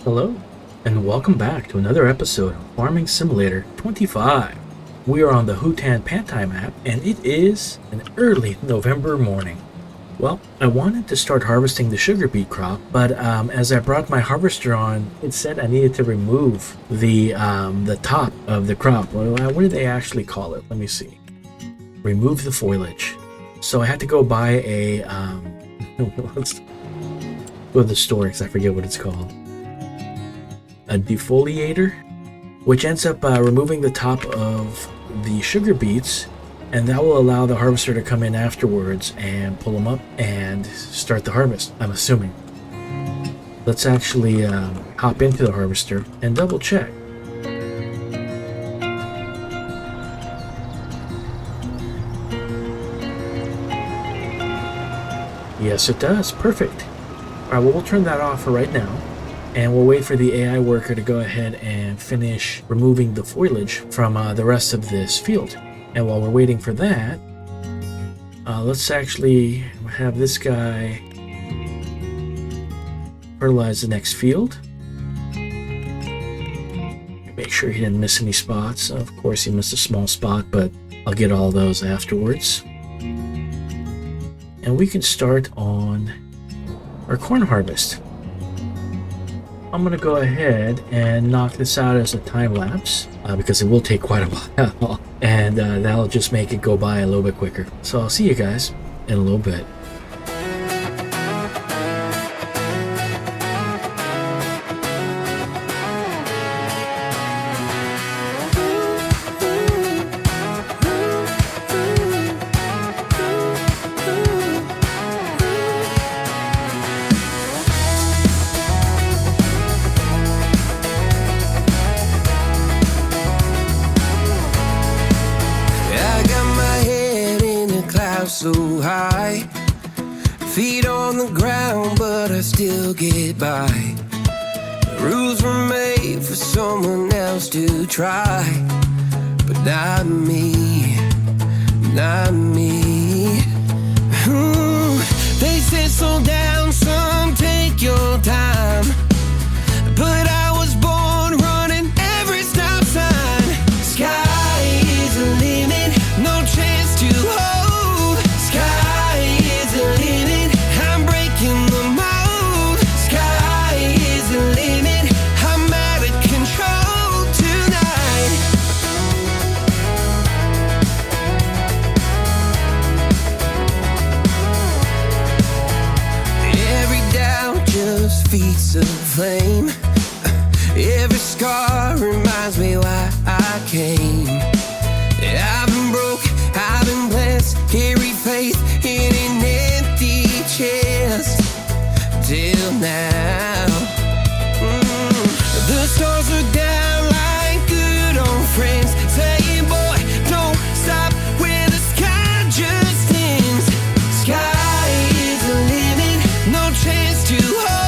Hello, and welcome back to another episode of Farming Simulator 25. We are on the Hutan Pantai Map, and it is an early November morning. Well, I wanted to start harvesting the sugar beet crop, but as I brought my harvester on, it said I needed to remove the top of the crop. What do they actually call it? Let me see. Remove the foliage. So I had to go buy a let's go to the store because I forget what it's called. A defoliator, which ends up removing the top of the sugar beets, and that will allow the harvester to come in afterwards and pull them up and start the harvest, I'm assuming. Let's actually hop into the harvester and double check. Yes, it does. Perfect. Alright, well, we'll turn that off for right now. And we'll wait for the AI worker to go ahead and finish removing the foliage from the rest of this field. And while we're waiting for that, let's actually have this guy fertilize the next field. Make sure he didn't miss any spots. Of course, he missed a small spot, but I'll get all those afterwards. And we can start on our corn harvest. I'm going to go ahead and knock this out as a time lapse because it will take quite a while, and that'll just make it go by a little bit quicker. So I'll see you guys in a little bit. So high, feet on the ground, but I still get by. The rules were made for someone else to try, but not me, not me. They said slow down, son, take your time, but I was born running every stop sign. Sky is the limit, no chance to hold. Feet of flame. Every scar reminds me why I came. I've been broke, I've been blessed, carry faith in an empty chest till now. The stars are down like good old friends, saying, boy, don't stop where the sky just ends. Sky is the limit, no chance to hold.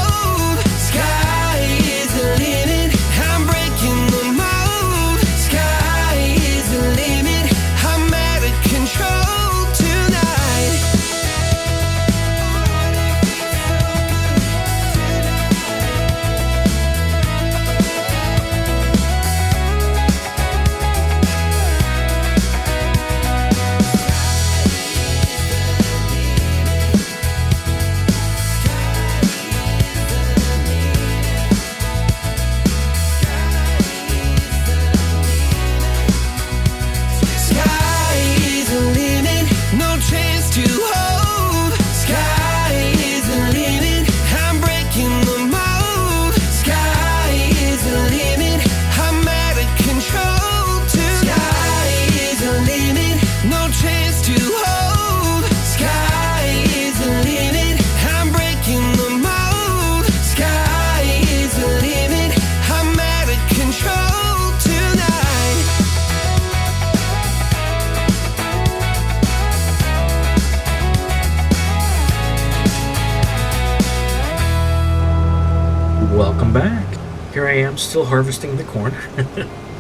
Welcome back. Here I am still harvesting the corn.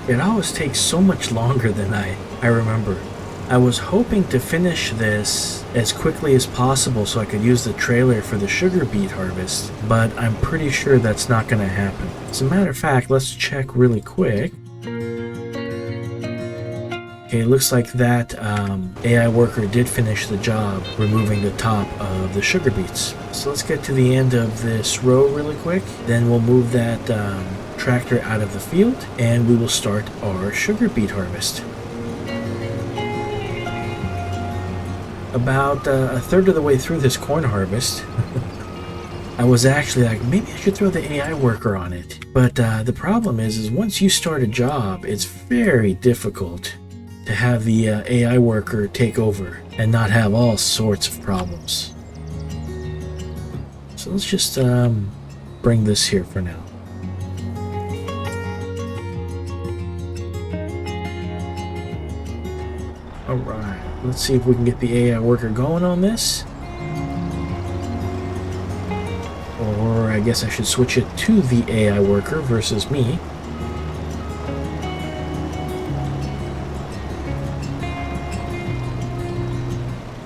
It always takes so much longer than I remember. I was hoping to finish this as quickly as possible so I could use the trailer for the sugar beet harvest, but I'm pretty sure that's not going to happen. As a matter of fact, let's check really quick. Okay, it looks like that AI worker did finish the job removing the top of the sugar beets. So let's get to the end of this row really quick. Then we'll move that tractor out of the field and we will start our sugar beet harvest. About a third of the way through this corn harvest, I was actually like, maybe I should throw the AI worker on it. But the problem is once you start a job, it's very difficult to have the AI worker take over and not have all sorts of problems. So let's just bring this here for now. Alright, let's see if we can get the AI worker going on this. Or I guess I should switch it to the AI worker versus me.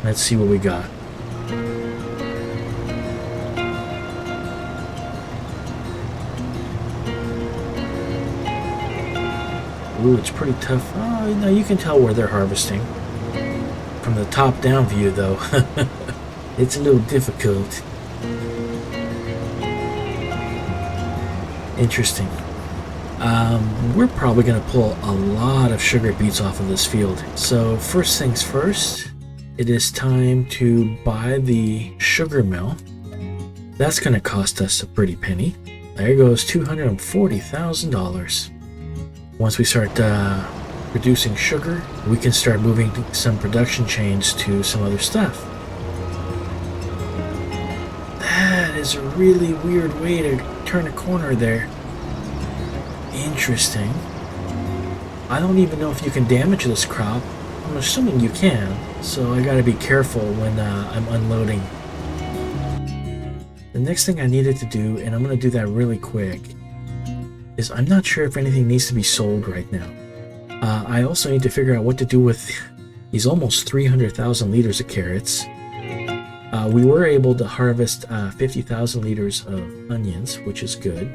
Let's see what we got. Ooh, it's pretty tough. Oh, no, you can tell where they're harvesting. From the top-down view, though, it's a little difficult. Interesting. We're probably going to pull a lot of sugar beets off of this field. So first things first, it is time to buy the sugar mill. That's going to cost us a pretty penny. There goes $240,000. Once we start producing sugar, we can start moving some production chains to some other stuff. That is a really weird way to turn a corner there. Interesting. I don't even know if you can damage this crop. I'm assuming you can, so I gotta be careful when I'm unloading. The next thing I needed to do, and I'm gonna do that really quick, is I'm not sure if anything needs to be sold right now. I also need to figure out what to do with these almost 300,000 liters of carrots. We were able to harvest 50,000 liters of onions, which is good.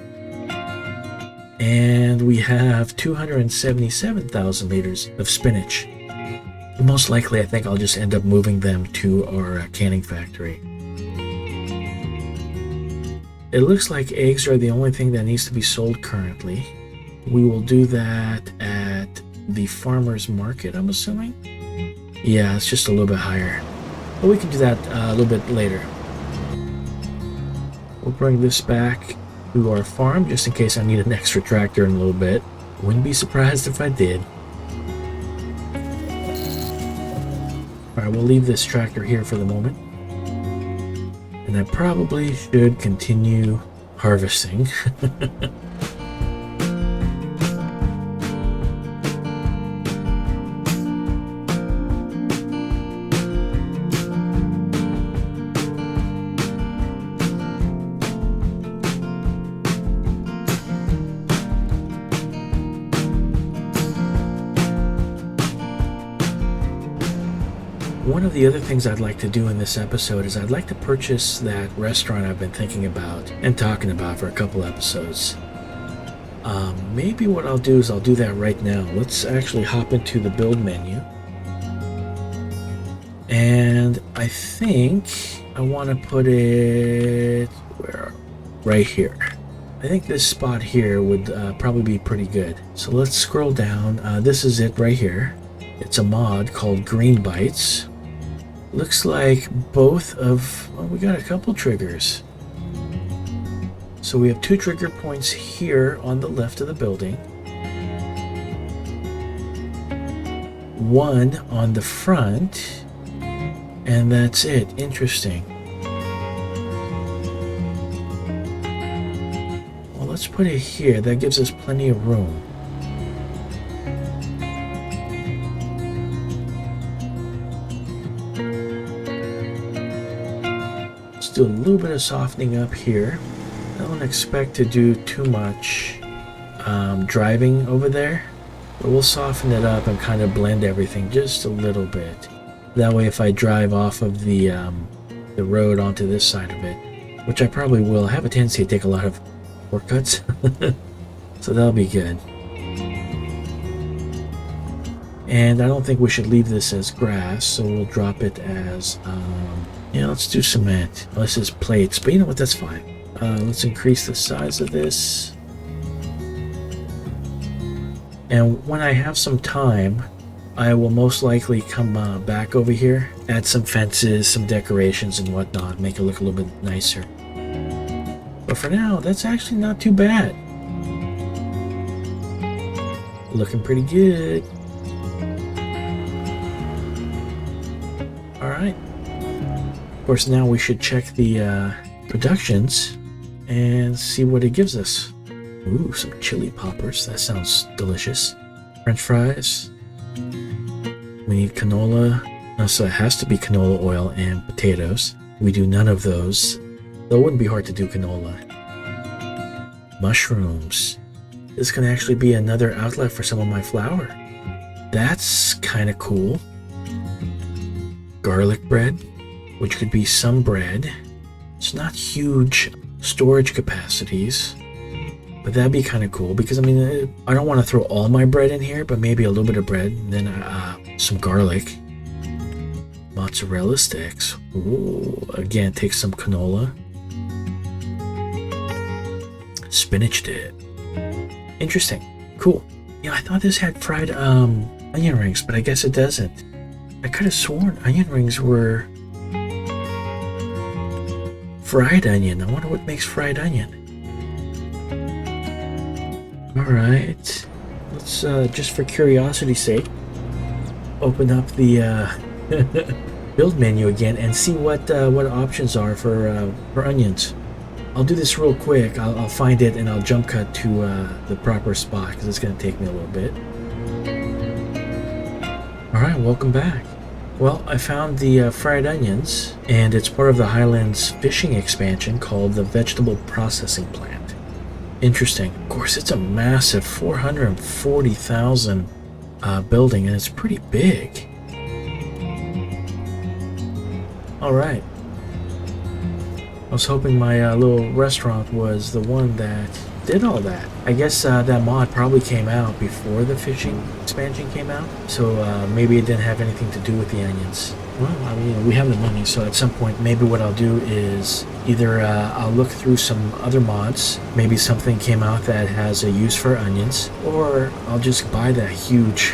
And we have 277,000 liters of spinach. Most likely, I think I'll just end up moving them to our canning factory. It looks like eggs are the only thing that needs to be sold currently. We will do that at the farmer's market, I'm assuming. Yeah, it's just a little bit higher. But we can do that a little bit later. We'll bring this back to our farm just in case I need an extra tractor in a little bit. Wouldn't be surprised if I did. Alright, we'll leave this tractor here for the moment. And I probably should continue harvesting. One of the other things I'd like to do in this episode is I'd like to purchase that restaurant I've been thinking about and talking about for a couple episodes. Maybe what I'll do is I'll do that right now. Let's actually hop into the build menu. And I think I want to put it right here. I think this spot here would probably be pretty good. So let's scroll down. This is it right here. It's a mod called Green Bites. Looks like both of, well, we got a couple triggers. So we have 2 trigger points here on the left of the building. 1 on the front, and that's it. Interesting. Well, let's put it here. That gives us plenty of room. Do a little bit of softening up here. I don't expect to do too much driving over there. But we'll soften it up and kind of blend everything just a little bit. That way if I drive off of the road onto this side of it, which I probably will, I have a tendency to take a lot of shortcuts. So that'll be good. And I don't think we should leave this as grass, so we'll drop it as, yeah, let's do cement. This is plates, but you know what, that's fine. Let's increase the size of this. And when I have some time, I will most likely come back over here, add some fences, some decorations and whatnot, make it look a little bit nicer. But for now, that's actually not too bad. Looking pretty good. Alright. Of course, now we should check the productions and see what it gives us. Ooh, some chili poppers. That sounds delicious. French fries. We need canola. So it has to be canola oil and potatoes. We do none of those. Though it wouldn't be hard to do canola. Mushrooms. This can actually be another outlet for some of my flour. That's kind of cool. Garlic bread, which could be some bread. It's not huge storage capacities, but that'd be kind of cool because I mean, I don't want to throw all my bread in here, but maybe a little bit of bread, and then some garlic. Mozzarella sticks. Ooh, again, take some canola. Spinach dip. Interesting. Cool. Yeah, I thought this had fried onion rings, but I guess it doesn't. I could have sworn onion rings were fried onion. I wonder what makes fried onion. Alright. Let's, just for curiosity's sake, open up the build menu again and see what options are for onions. I'll do this real quick. I'll find it and I'll jump cut to the proper spot because it's going to take me a little bit. Alright, welcome back. Well, I found the fried onions, and it's part of the Highlands fishing expansion called the Vegetable Processing Plant. Interesting. Of course, it's a massive 440,000 building, and it's pretty big. Alright. I was hoping my little restaurant was the one that did all that. I guess that mod probably came out before the fishing expansion came out, so maybe it didn't have anything to do with the onions. Well, I mean, we have the money, so at some point maybe what I'll do is either I'll look through some other mods, maybe something came out that has a use for onions, or I'll just buy that huge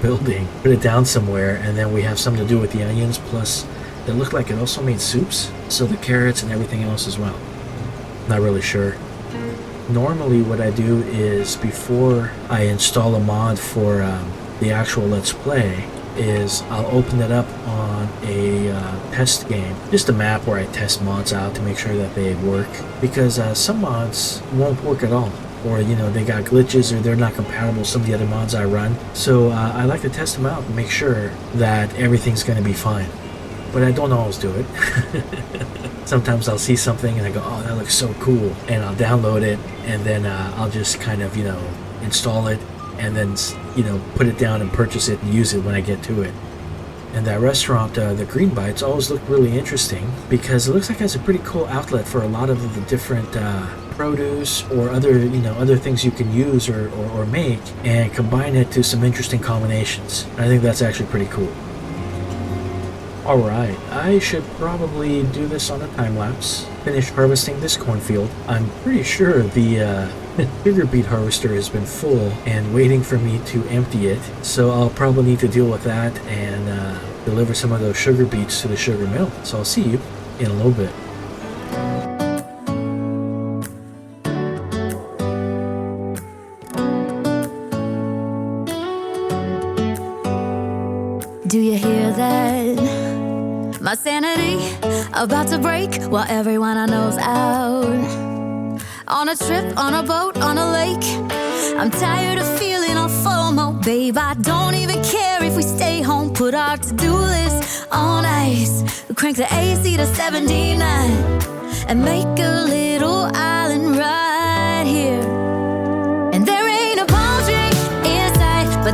building, put it down somewhere, and then we have something to do with the onions, plus it looked like it also made soups, so the carrots and everything else as well. Not really sure. Normally what I do is before I install a mod for the actual Let's Play is I'll open it up on a test game, just a map where I test mods out to make sure that they work, because some mods won't work at all, or you know, they got glitches or they're not compatible with some of the other mods I run, so I like to test them out and make sure that everything's going to be fine. But I don't always do it. Sometimes I'll see something and I go, oh, that looks so cool, and I'll download it, and then I'll just kind of, you know, install it, and then, you know, put it down and purchase it and use it when I get to it. And that restaurant, the Green Bites, always looked really interesting because it looks like it's a pretty cool outlet for a lot of the different produce or other, you know, other things you can use or make and combine it to some interesting combinations. I think that's actually pretty cool. Alright, I should probably do this on a time-lapse. Finish harvesting this cornfield. I'm pretty sure the sugar beet harvester has been full and waiting for me to empty it. So I'll probably need to deal with that and deliver some of those sugar beets to the sugar mill. So I'll see you in a little bit. Do you hear that? My sanity about to break while everyone I know's out. On a trip, on a boat, on a lake. I'm tired of feeling all FOMO, babe. I don't even care if we stay home. Put our to-do list on ice. We crank the AC to 79 and make a little island right here. And there ain't a palm tree in sight, but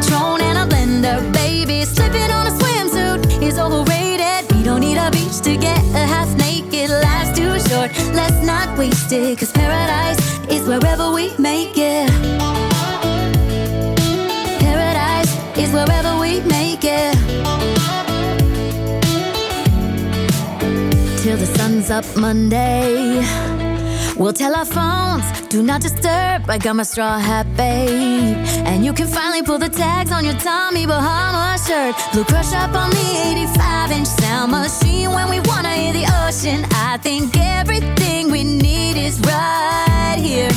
Patron and a blender. Baby, slipping on a swimsuit is overrated. We don't need a beach to get a half naked. Life's too short, let's not waste it. Cause paradise is wherever we make it. Paradise is wherever we make it. Till the sun's up Monday, we'll tell our phones, do not disturb. I got my straw hat, babe. And you can finally pull the tags on your Tommy Bahama shirt. Blue crush up on the 85-inch sound machine. When we wanna hear the ocean, I think everything we need is right here.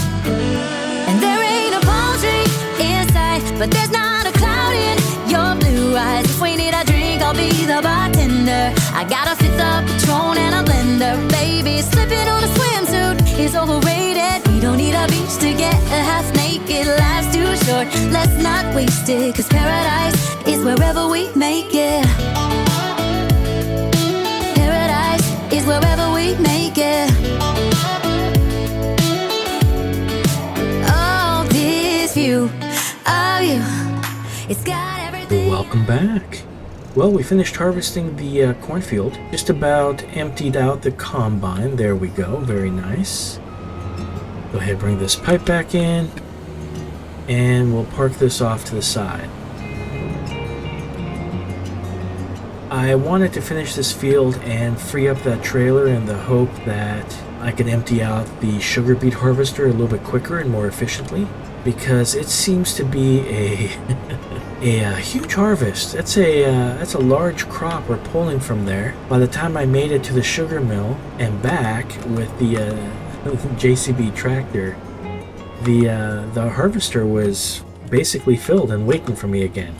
And there ain't a palm tree in sight, but there's not a cloud in your blue eyes. If we need a drink, I'll be the bartender. I got a fifth of Patron and a blender. Baby, slipping on a swimsuit is overrated. We don't need a beach to get a half naked. Life's too short, let's not waste it. Cause paradise is wherever we make it. Paradise is wherever we make it. Oh, this view of you, it's got everything. Welcome back. Well, we finished harvesting the cornfield. Just about emptied out the combine. There we go. Very nice. Go ahead, bring this pipe back in, and we'll park this off to the side. I wanted to finish this field and free up that trailer in the hope that I could empty out the sugar beet harvester a little bit quicker and more efficiently, because it seems to be a huge harvest. That's a large crop we're pulling from there. By the time I made it to the sugar mill and back with the JCB tractor, the harvester was basically filled and waiting for me again.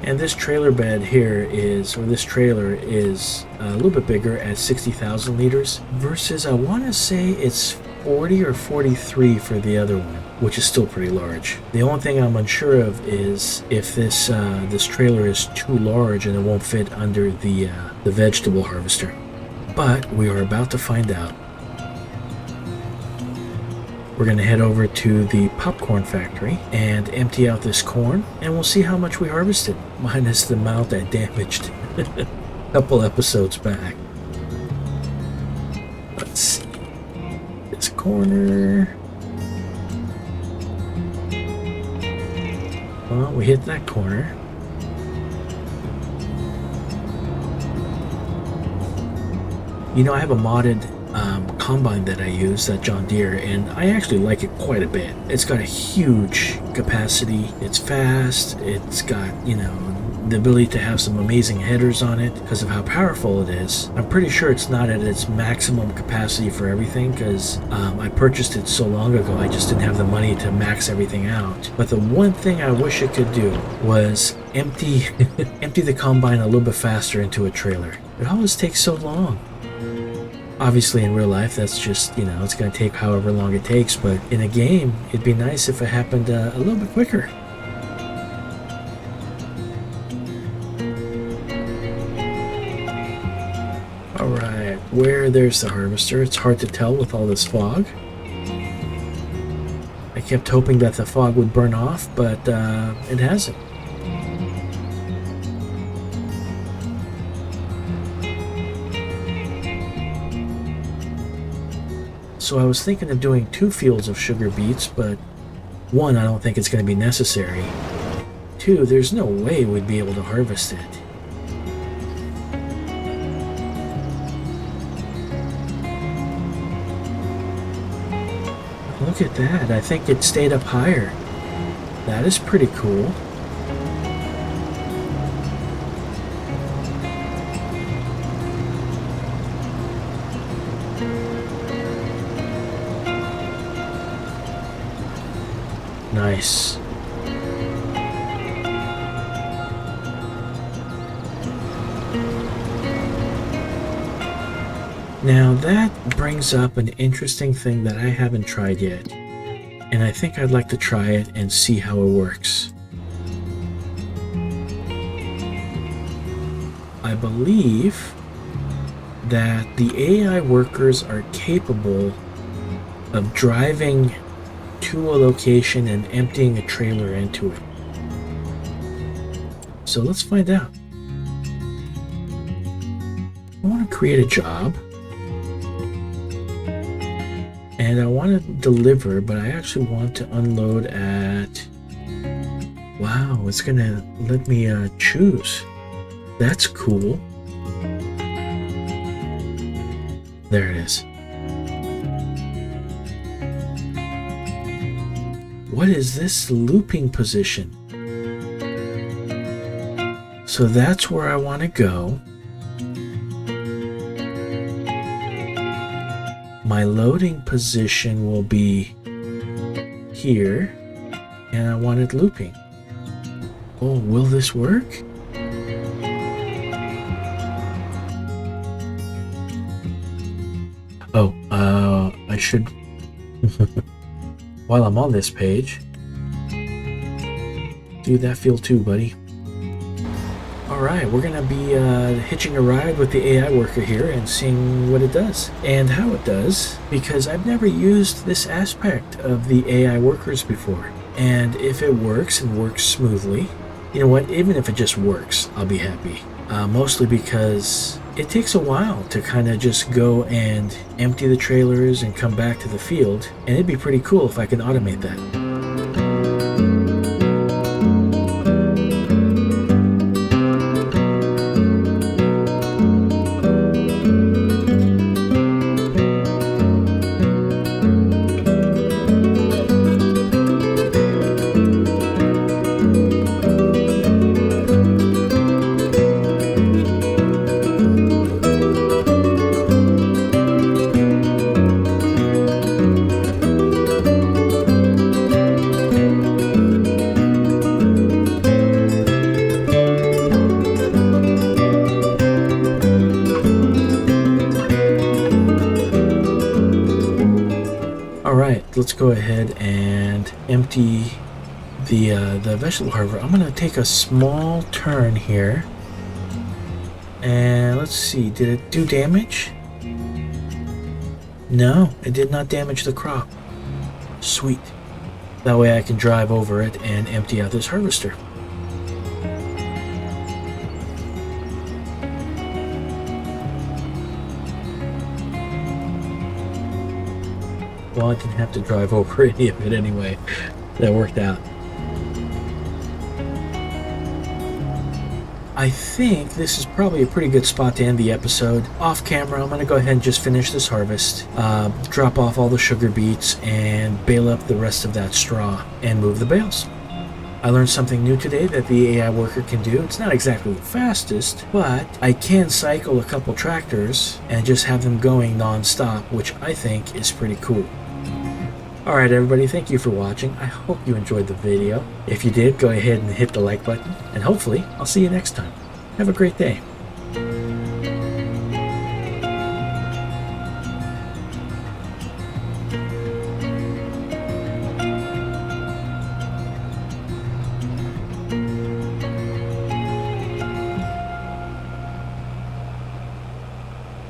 And this trailer bed here this trailer is a little bit bigger at 60,000 liters versus I want to say it's 40 or 43 for the other one, which is still pretty large. The only thing I'm unsure of is if this trailer is too large and it won't fit under the vegetable harvester. But we are about to find out. We're going to head over to the popcorn factory and empty out this corn, and we'll see how much we harvested, minus the amount I damaged a couple episodes back. Let's see. This corner. Well, we hit that corner. You know, I have a modded combine that I use, that John Deere, and I actually like it quite a bit. It's got a huge capacity, it's fast, it's got, you know, the ability to have some amazing headers on it because of how powerful it is. I'm pretty sure it's not at its maximum capacity for everything because I purchased it so long ago, I just didn't have the money to max everything out. But the one thing I wish it could do was empty the combine a little bit faster into a trailer. It always takes so long. Obviously, in real life, that's just, you know, it's going to take however long it takes, but in a game, it'd be nice if it happened a little bit quicker. Alright, there's the harvester. It's hard to tell with all this fog. I kept hoping that the fog would burn off, but it hasn't. So I was thinking of doing 2 fields of sugar beets, but 1, I don't think it's going to be necessary. 2, there's no way we'd be able to harvest it. Look at that, I think it stayed up higher. That is pretty cool. Nice. Now that brings up an interesting thing that I haven't tried yet, and I think I'd like to try it and see how it works. I believe that the AI workers are capable of driving to a location and emptying a trailer into it. So let's find out. I want to create a job. And I want to deliver, but I actually want to unload at... Wow, it's going to let me choose. That's cool. There it is. What is this looping position? So that's where I want to go. My loading position will be here, and I want it looping. Oh, will this work? Oh, I should, while I'm on this page, do that field too, buddy. Alright, we're going to be hitching a ride with the AI worker here and seeing what it does and how it does, because I've never used this aspect of the AI workers before. And if it works and works smoothly, you know what, even if it just works, I'll be happy. Mostly because it takes a while to kind of just go and empty the trailers and come back to the field, and it'd be pretty cool if I could automate that. Let's go ahead and empty the vegetable harvester. I'm gonna take a small turn here, and let's see, did it do damage? No, it did not damage the crop. Sweet. That way I can drive over it and empty out this harvester. Well, I didn't have to drive over any of it anyway. That worked out. I think this is probably a pretty good spot to end the episode. Off camera, I'm going to go ahead and just finish this harvest, drop off all the sugar beets, and bale up the rest of that straw and move the bales. I learned something new today that the AI worker can do. It's not exactly the fastest, but I can cycle a couple tractors and just have them going non-stop, which I think is pretty cool. Alright everybody, thank you for watching. I hope you enjoyed the video. If you did, go ahead and hit the like button, and hopefully I'll see you next time. Have a great day.